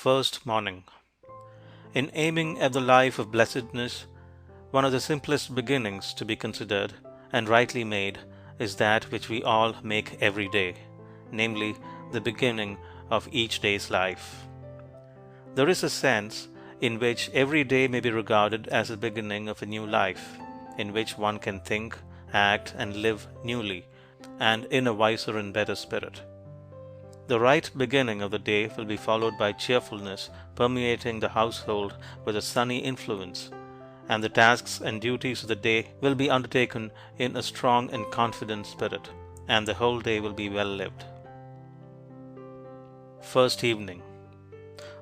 First morning. In aiming at the life of blessedness, one of the simplest beginnings to be considered and rightly made is that which we all make every day, namely, the beginning of each day's life. There is a sense in which every day may be regarded as the beginning of a new life, in which one can think, act, and live newly, and in a wiser and better spirit. The right beginning of the day will be followed by cheerfulness permeating the household with a sunny influence, and the tasks and duties of the day will be undertaken in a strong and confident spirit, and the whole day will be well lived. First evening.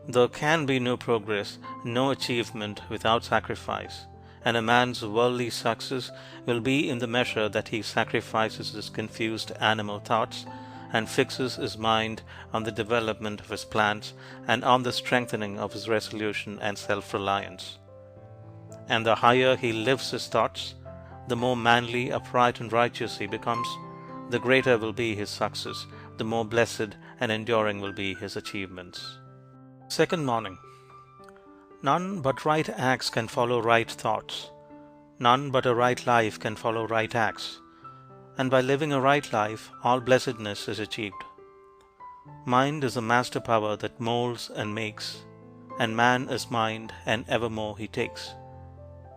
There can be no progress, no achievement without sacrifice, and a man's worldly success will be in the measure that he sacrifices his confused animal thoughts and fixes his mind on the development of his plans and on the strengthening of his resolution and self-reliance. And the higher he lifts his thoughts, the more manly, upright, and righteous he becomes, the greater will be his success, the more blessed and enduring will be his achievements. Second morning. None but right acts can follow right thoughts. None but a right life can follow right acts. And by living a right life, all blessedness is achieved. Mind is the master power that molds and makes, and man is mind, and evermore he takes.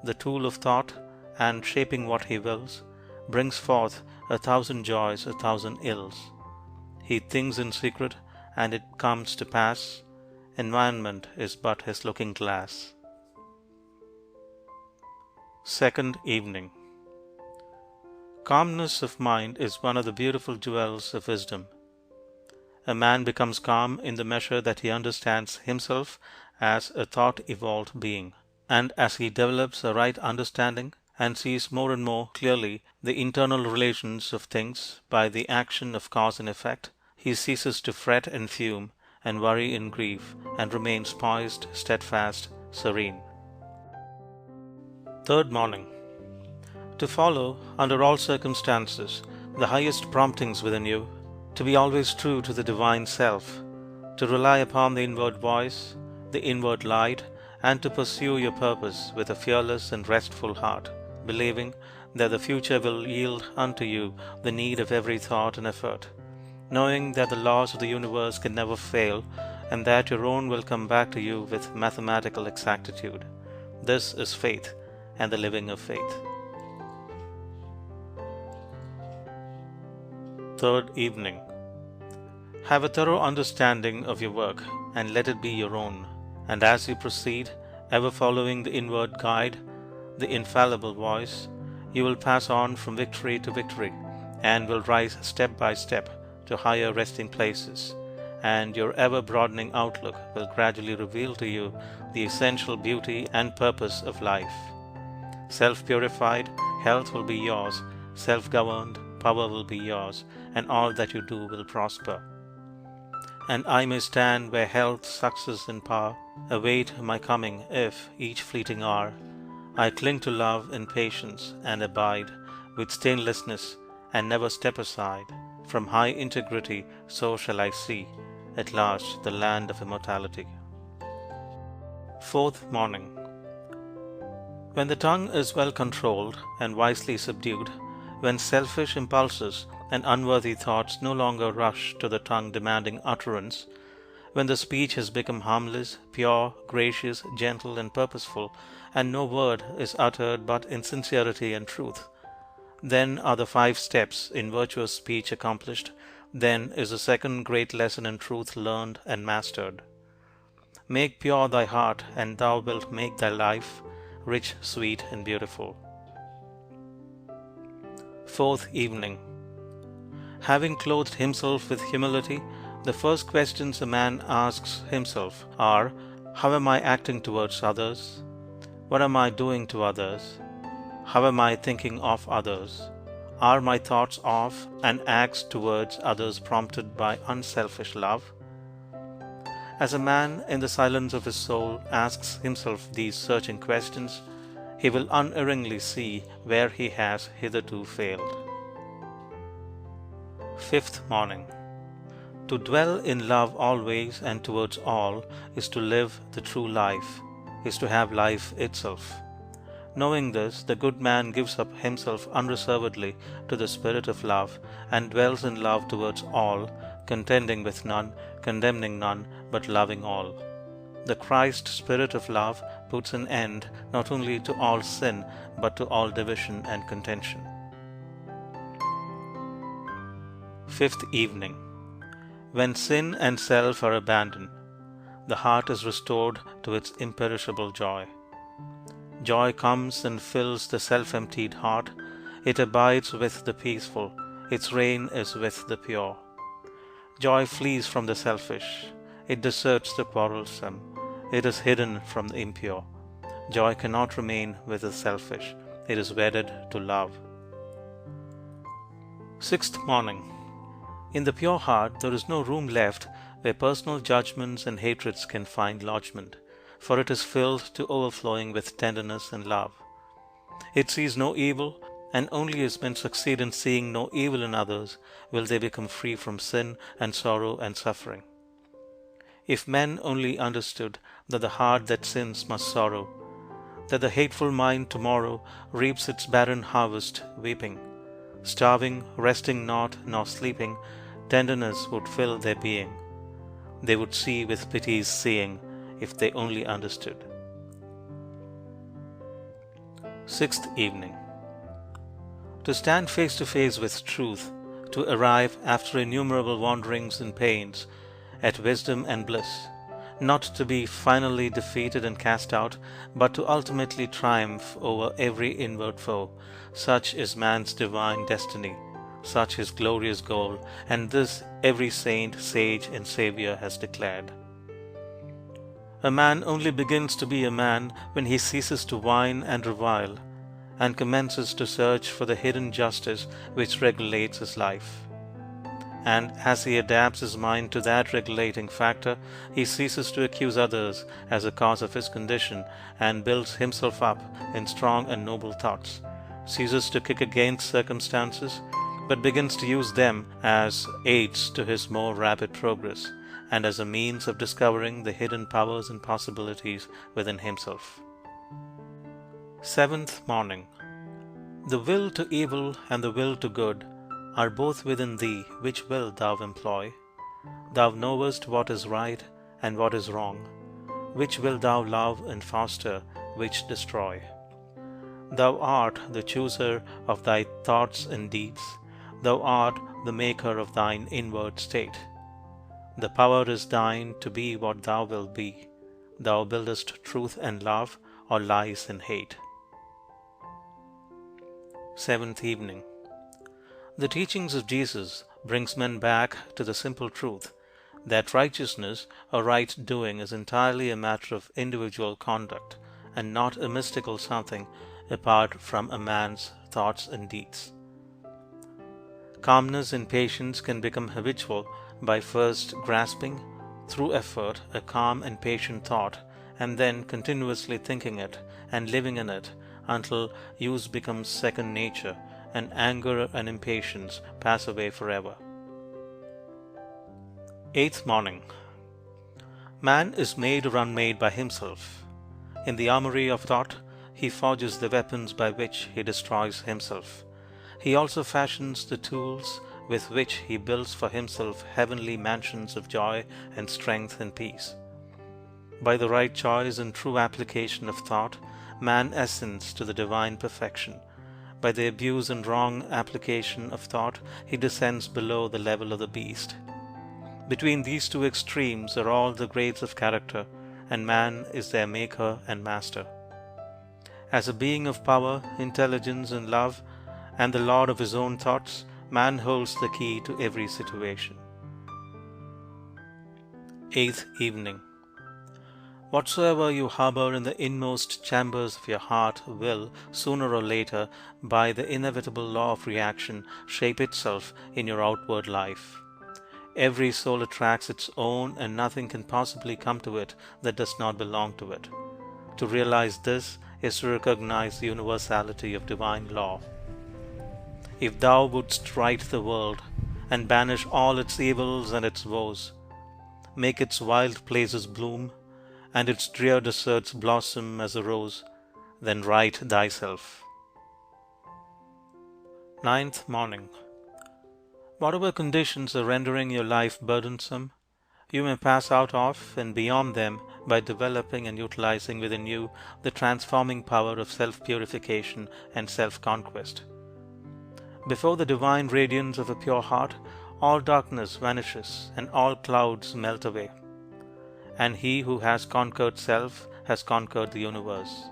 The tool of thought, and shaping what he wills, brings forth 1,000 joys, 1,000 ills. He thinks in secret, and it comes to pass. Environment is but his looking glass. Second evening. Calmness of mind is one of the beautiful jewels of wisdom. A man becomes calm in the measure that he understands himself as a thought-evolved being, and as he develops a right understanding and sees more and more clearly the internal relations of things by the action of cause and effect, he ceases to fret and fume and worry and grieve, and remains poised, steadfast, serene. Third morning. To follow, under all circumstances, the highest promptings within you, to be always true to the divine self, to rely upon the inward voice, the inward light, and to pursue your purpose with a fearless and restful heart, believing that the future will yield unto you the need of every thought and effort, knowing that the laws of the universe can never fail, and that your own will come back to you with mathematical exactitude. This is faith, and the living of faith. Third evening. Have a thorough understanding of your work, and let it be your own, and as you proceed, ever following the inward guide, the infallible voice, you will pass on from victory to victory, and will rise step by step to higher resting places, and your ever-broadening outlook will gradually reveal to you the essential beauty and purpose of life. Self-purified, health will be yours, self-governed, power will be yours, and all that you do will prosper. And I may stand where health, success, and power await my coming if, each fleeting hour, I cling to love and patience and abide with stainlessness and never step aside. From high integrity so shall I see, at last, the land of immortality. Fourth morning. When the tongue is well controlled and wisely subdued, when selfish impulses and unworthy thoughts no longer rush to the tongue demanding utterance, when the speech has become harmless, pure, gracious, gentle, and purposeful, and no word is uttered but in sincerity and truth, then are the 5 steps in virtuous speech accomplished, then is the second great lesson in truth learned and mastered. Make pure thy heart, and thou wilt make thy life rich, sweet, and beautiful. Fourth evening. Having clothed himself with humility, the first questions a man asks himself are, how am I acting towards others? What am I doing to others? How am I thinking of others? Are my thoughts of and acts towards others prompted by unselfish love? As a man in the silence of his soul asks himself these searching questions, he will unerringly see where he has hitherto failed. Fifth morning. To dwell in love always and towards all is to live the true life, is to have life itself. Knowing this, the good man gives up himself unreservedly to the spirit of love, and dwells in love towards all, contending with none, condemning none, but loving all. The Christ spirit of love puts an end not only to all sin, but to all division and contention. Fifth evening. When sin and self are abandoned, the heart is restored to its imperishable joy. Joy comes and fills the self-emptied heart. It abides with the peaceful. Its reign is with the pure. Joy flees from the selfish. It deserts the quarrelsome. It is hidden from the impure. Joy cannot remain with the selfish. It is wedded to love. Sixth morning. In the pure heart there is no room left where personal judgments and hatreds can find lodgment, for it is filled to overflowing with tenderness and love. It sees no evil, and only as men succeed in seeing no evil in others will they become free from sin and sorrow and suffering. If men only understood that the heart that sins must sorrow, that the hateful mind tomorrow reaps its barren harvest weeping, starving, resting not, nor sleeping, tenderness would fill their being. They would see with pity's seeing, if they only understood. Sixth evening. To stand face to face with truth, to arrive after innumerable wanderings and pains at wisdom and bliss, not to be finally defeated and cast out, but to ultimately triumph over every inward foe, such is man's divine destiny, such his glorious goal, and this every saint, sage, and Savior has declared. A man only begins to be a man when he ceases to whine and revile, and commences to search for the hidden justice which regulates his life. And as he adapts his mind to that regulating factor, he ceases to accuse others as a cause of his condition, and builds himself up in strong and noble thoughts, ceases to kick against circumstances, but begins to use them as aids to his more rapid progress, and as a means of discovering the hidden powers and possibilities within himself. Seventh morning. The will to evil and the will to good are both within thee. Which will thou employ? Thou knowest what is right and what is wrong. Which will thou love and foster, which destroy? Thou art the chooser of thy thoughts and deeds. Thou art the maker of thine inward state. The power is thine to be what thou wilt be. Thou buildest truth and love, or lies and hate. Seventh evening. The teachings of Jesus brings men back to the simple truth that righteousness or right doing is entirely a matter of individual conduct, and not a mystical something apart from a man's thoughts and deeds. Calmness and patience can become habitual by first grasping, through effort, a calm and patient thought, and then continuously thinking it and living in it until use becomes second nature, and anger and impatience pass away forever. Eighth morning. Man is made or unmade by himself. In the armory of thought, he forges the weapons by which he destroys himself. He also fashions the tools with which he builds for himself heavenly mansions of joy and strength and peace. By the right choice and true application of thought, man ascends to the divine perfection. By the abuse and wrong application of thought, he descends below the level of the beast. Between these two extremes are all the grades of character, and man is their maker and master. As a being of power, intelligence, and love, and the lord of his own thoughts, man holds the key to every situation. Eighth evening. Whatsoever you harbor in the inmost chambers of your heart will, sooner or later, by the inevitable law of reaction, shape itself in your outward life. Every soul attracts its own, and nothing can possibly come to it that does not belong to it. To realize this is to recognize the universality of divine law. If thou wouldst right the world, and banish all its evils and its woes. Make its wild places bloom, and its drear deserts blossom as a rose. Then right thyself. Ninth morning. Whatever conditions are rendering your life burdensome, you may pass out of and beyond them by developing and utilizing within you the transforming power of self-purification and self-conquest. Before the divine radiance of a pure heart, all darkness vanishes and all clouds melt away. And he who has conquered self has conquered the universe.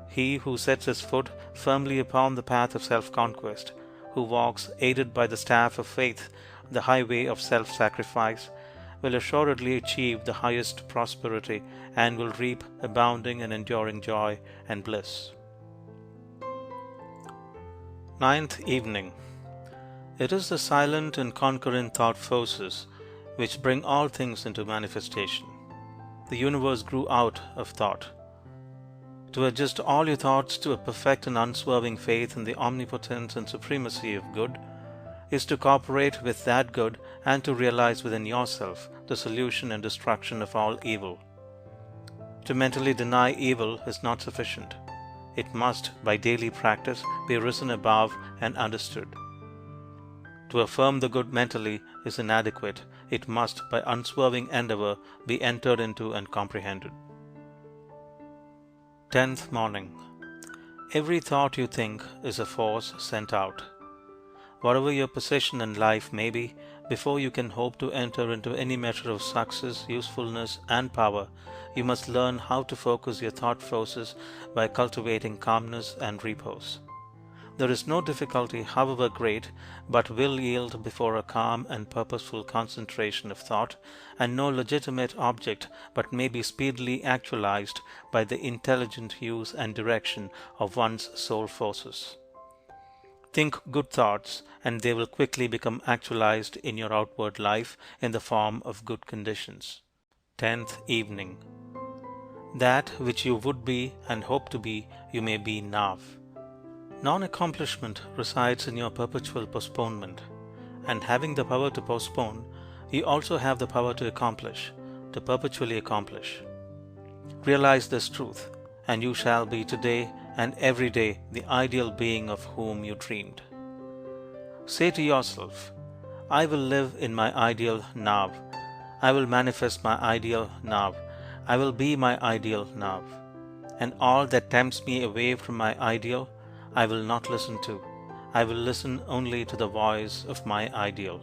He who sets his foot firmly upon the path of self-conquest, who walks aided by the staff of faith, the highway of self-sacrifice, will assuredly achieve the highest prosperity and will reap abounding and enduring joy and bliss. Ninth evening. It is the silent and conquering thought forces which bring all things into manifestation. The universe grew out of thought. To adjust all your thoughts to a perfect and unswerving faith in the omnipotence and supremacy of good is to cooperate with that good and to realize within yourself the solution and destruction of all evil. To mentally deny evil is not sufficient. It must, by daily practice, be risen above and understood. To affirm the good mentally is inadequate. It must, by unswerving endeavor, be entered into and comprehended. 10th morning. Every thought you think is a force sent out. Whatever your position in life may be, before you can hope to enter into any measure of success, usefulness, and power, you must learn how to focus your thought forces by cultivating calmness and repose. There is no difficulty, however great, but will yield before a calm and purposeful concentration of thought, and no legitimate object but may be speedily actualized by the intelligent use and direction of one's soul forces. Think good thoughts, and they will quickly become actualized in your outward life in the form of good conditions. 10th evening. That which you would be and hope to be, you may be now. Non-accomplishment resides in your perpetual postponement, and having the power to postpone, you also have the power to accomplish, to perpetually accomplish. Realize this truth, and you shall be today and every day the ideal being of whom you dreamed. Say to yourself, I will live in my ideal now. I will manifest my ideal now. I will be my ideal now. And all that tempts me away from my ideal, I will not listen to. I will listen only to the voice of my ideal.